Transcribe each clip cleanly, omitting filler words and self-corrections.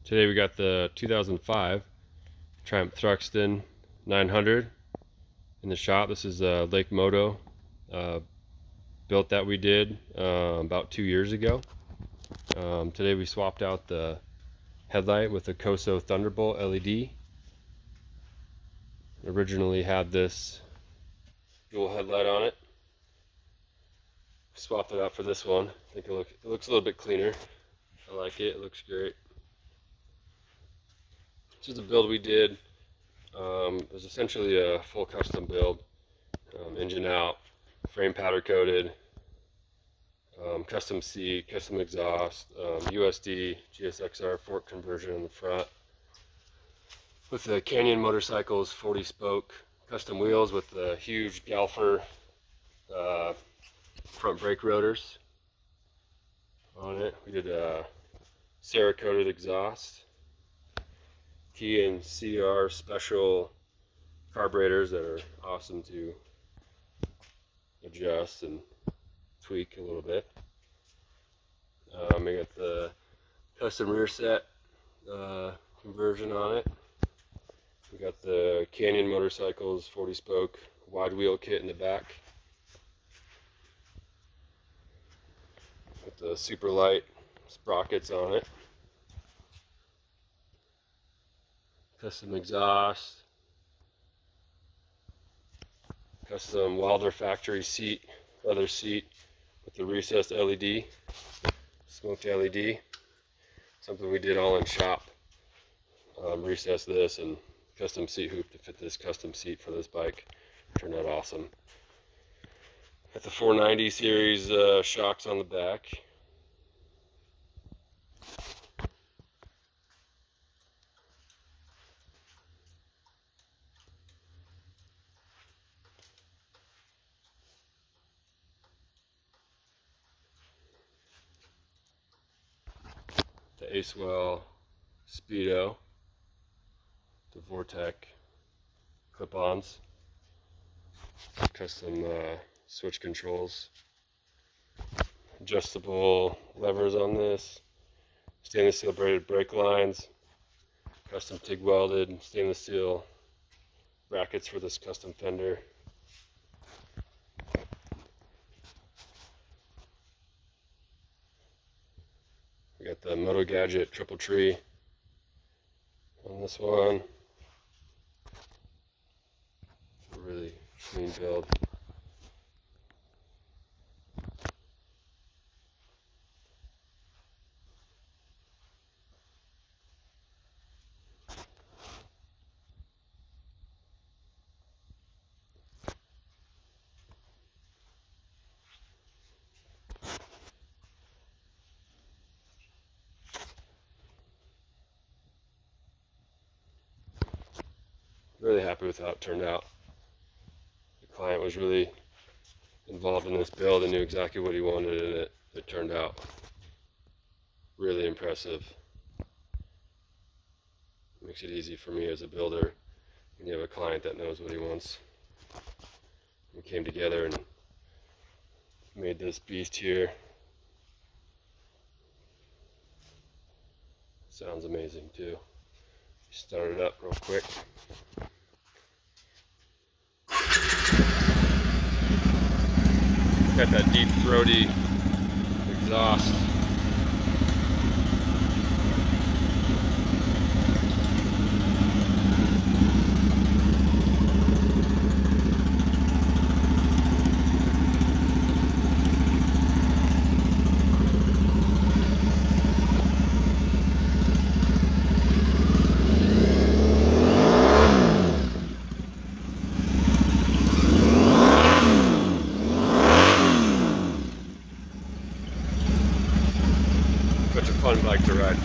Today we got the 2005 Triumph Thruxton 900 in the shop. This is a Lake Moto built that we did about 2 years ago. Today we swapped out the headlight with a Koso Thunderbolt LED. Originally had this dual headlight on it. Swapped it out for this one. I think it looks a little bit cleaner. I like it. It looks great. This is a build we did. It was essentially a full custom build. Engine out, frame powder coated, custom seat, custom exhaust, USD, GSXR fork conversion in the front. With the Canyon Motorcycles 40 spoke custom wheels with the huge Galfer front brake rotors on it. We did a cerakoted exhaust, T and CR special carburetors that are awesome to adjust and tweak a little bit. We got the custom rear set conversion on it. We got the Canyon Motorcycles 40 spoke wide wheel kit in the back with the super light sprockets on it. Custom exhaust, custom Wilder factory seat, leather seat with the recessed LED, smoked LED. Something we did all in shop. Recessed this and custom seat hoop to fit this custom seat for this bike. Turned out awesome. Got the 490 series shocks on the back. The Acewell Speedo, the Vortec clip-ons, custom switch controls, adjustable levers on this, stainless steel braided brake lines, custom TIG welded stainless steel brackets for this custom fender. We got the Moto Gadget triple tree on this one. Really clean build. Really happy with how it turned out. The client was really involved in this build and knew exactly what he wanted in it. It turned out really impressive. Makes it easy for me as a builder when you have a client that knows what he wants. We came together and made this beast here. Sounds amazing too. Start it up real quick. Got that deep throaty exhaust. Such a fun bike to ride.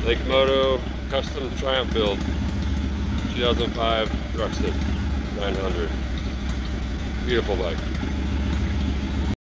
Lake Moto custom Triumph build, 2005 Thruxton 900. Beautiful bike.